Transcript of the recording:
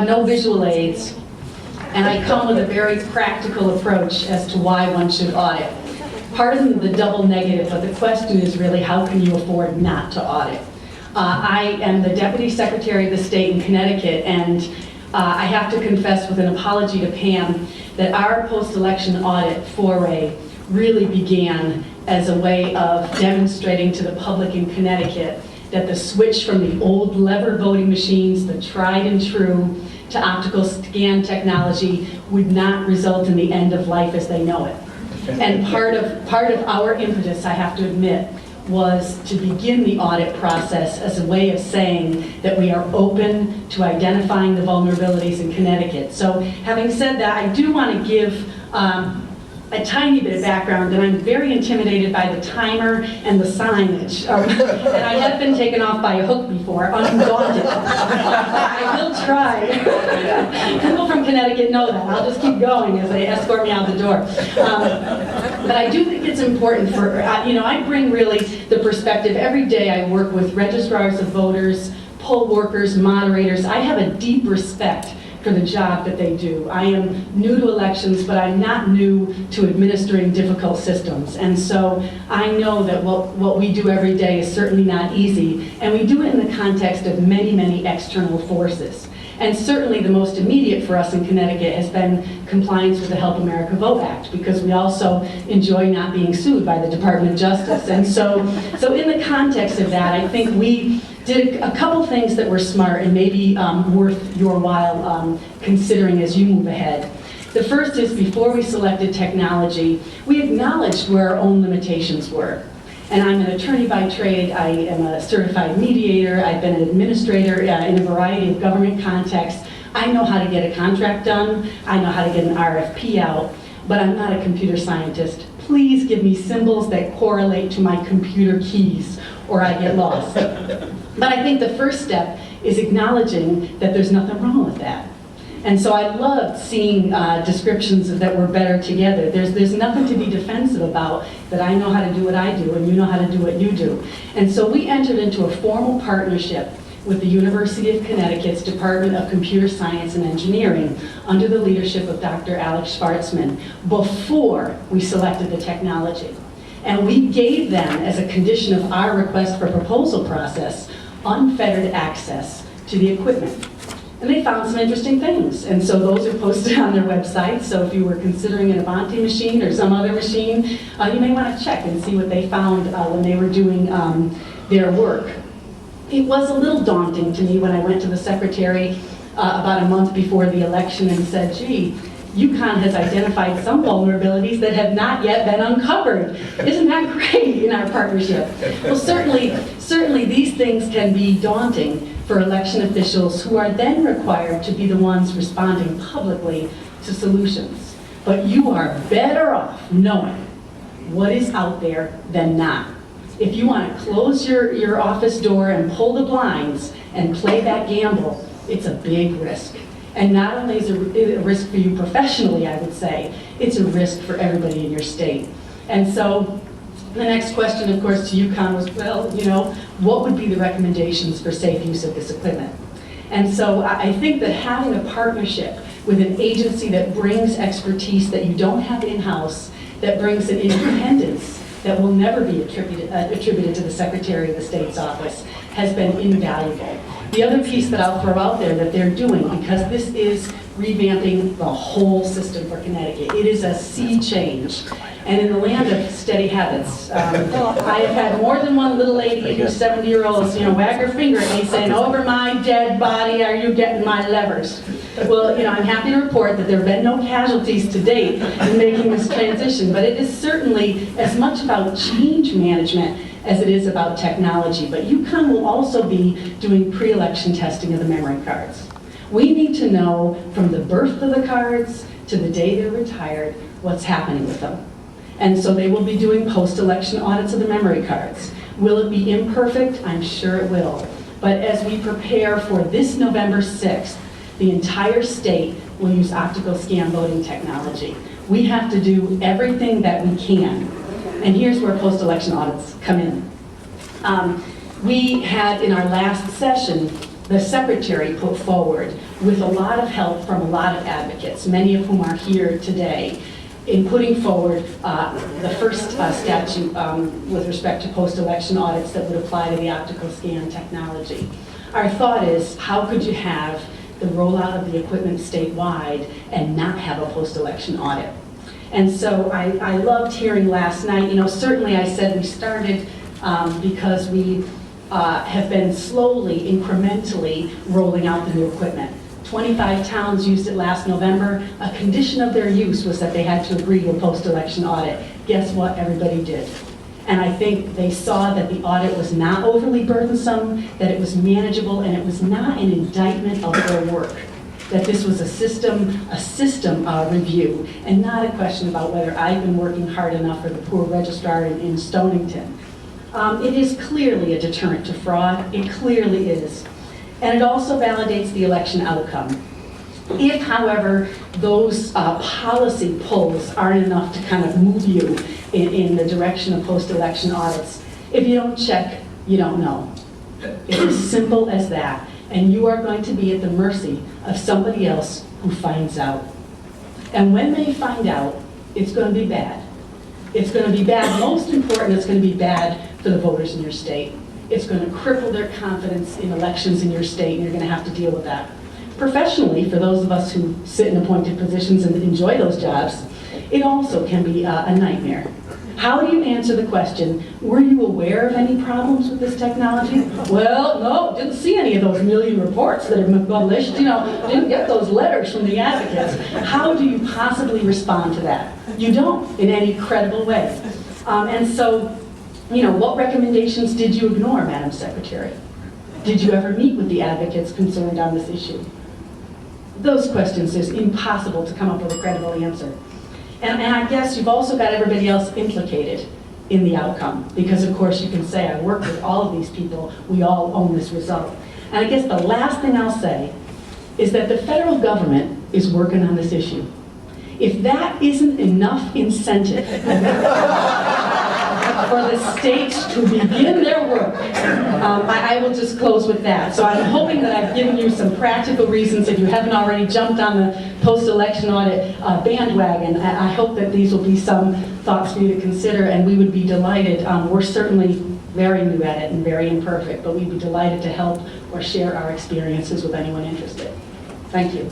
have no visual aids, and I come with a very practical approach as to why one should audit. Pardon the double negative, but the question is really, how can you afford not to audit? I am the Deputy Secretary of the State in Connecticut, and I have to confess with an apology to Pam that our post-election audit foray really began as a way of demonstrating to the public in Connecticut that the switch from the old lever voting machines, the tried and true, to optical scan technology would not result in the end of life as they know it. And part of our impetus, I have to admit, was to begin the audit process as a way of saying that we are open to identifying the vulnerabilities in Connecticut. So having said that, I do want to give a tiny bit of background, and I'm very intimidated by the timer and the signage. And I have been taken off by a hook before, undaunted. I will try. People from Connecticut know that. I'll just keep going as they escort me out the door. But I do think it's important for, I bring really the perspective. Every day I work with registrars of voters, poll workers, moderators. I have a deep respect for the job that they do. I am new to elections, but I'm not new to administering difficult systems. And so I know that what we do every day is certainly not easy, and we do it in the context of many, many external forces. And certainly the most immediate for us in Connecticut has been compliance with the Help America Vote Act, because we also enjoy not being sued by the Department of Justice. And so in the context of that, I think we did a couple things that were smart and maybe worth your while considering as you move ahead. The first is, before we selected technology, we acknowledged where our own limitations were. And I'm an attorney by trade, I am a certified mediator, I've been an administrator in a variety of government contexts. I know how to get a contract done, I know how to get an RFP out, but I'm not a computer scientist. Please give me symbols that correlate to my computer keys, or I get lost. But I think the first step is acknowledging that there's nothing wrong with that. And so I loved seeing descriptions that were better together. There's nothing to be defensive about, that I know how to do what I do and you know how to do what you do. And so we entered into a formal partnership with the University of Connecticut's Department of Computer Science and Engineering under the leadership of Dr. Alex Schwartzman before we selected the technology. And we gave them, as a condition of our request for proposal process, unfettered access to the equipment. And they found some interesting things. And so those are posted on their website. So if you were considering an Avanti machine or some other machine, you may want to check and see what they found when they were doing their work. It was a little daunting to me when I went to the secretary about a month before the election and said, gee, UConn has identified some vulnerabilities that have not yet been uncovered. Isn't that great in our partnership? Well, certainly these things can be daunting for election officials, who are then required to be the ones responding publicly to solutions. But you are better off knowing what is out there than not. If you want to close your office door and pull the blinds and play that gamble, it's a big risk. And not only is it a risk for you professionally, I would say, it's a risk for everybody in your state. And so the next question, of course, to UConn was, well, what would be the recommendations for safe use of this equipment? And so I think that having a partnership with an agency that brings expertise that you don't have in-house, that brings an independence that will never be attributed to the Secretary of the State's office, has been invaluable. The other piece that I'll throw out there that they're doing, because this is revamping the whole system for Connecticut, it is a sea change. And in the land of steady habits, I have had more than one little lady who's 70-year-olds, wag her finger at me saying, over my dead body, are you getting my levers? Well, I'm happy to report that there have been no casualties to date in making this transition, but it is certainly as much about change management as it is about technology. But UConn will also be doing pre-election testing of the memory cards. We need to know from the birth of the cards to the day they're retired what's happening with them. And so they will be doing post-election audits of the memory cards. Will it be imperfect? I'm sure it will. But as we prepare for this November 6th, the entire state will use optical scan voting technology. We have to do everything that we can. And here's where post-election audits come in. We had in our last session the Secretary put forward, with a lot of help from a lot of advocates, many of whom are here today, in putting forward the first statute with respect to post-election audits that would apply to the optical scan technology. Our thought is, how could you have the rollout of the equipment statewide and not have a post-election audit? And so I loved hearing last night, certainly I said we started because we have been slowly, incrementally rolling out the new equipment. 25 towns used it last November. A condition of their use was that they had to agree to a post-election audit. Guess what? Everybody did. And I think they saw that the audit was not overly burdensome, that it was manageable, and it was not an indictment of their work. That this was a system review, and not a question about whether I've been working hard enough for the poor registrar in Stonington. It is clearly a deterrent to fraud. It clearly is. And it also validates the election outcome. If, however, those policy pulls aren't enough to kind of move you in the direction of post-election audits, if you don't check, you don't know. It's as simple as that. And you are going to be at the mercy of somebody else who finds out. And when they find out, it's going to be bad. It's going to be bad. Most important, it's going to be bad for the voters in your state. It's going to cripple their confidence in elections in your state, and you're going to have to deal with that. Professionally, for those of us who sit in appointed positions and enjoy those jobs, it also can be a nightmare. How do you answer the question, were you aware of any problems with this technology? Well, no, didn't see any of those million reports that have been published, didn't get those letters from the advocates. How do you possibly respond to that? You don't in any credible way. And so, what recommendations did you ignore, Madam Secretary? Did you ever meet with the advocates concerned on this issue? Those questions, it's impossible to come up with a credible answer. And I guess you've also got everybody else implicated in the outcome, because of course you can say, I work with all of these people, we all own this result. And I guess the last thing I'll say is that the federal government is working on this issue. If that isn't enough incentive for the states to begin their work, I will just close with that. So I'm hoping that I've given you some practical reasons, if you haven't already jumped on the post-election audit bandwagon. I hope that these will be some thoughts for you to consider, and we would be delighted. We're certainly very new at it and very imperfect, but we'd be delighted to help or share our experiences with anyone interested. Thank you.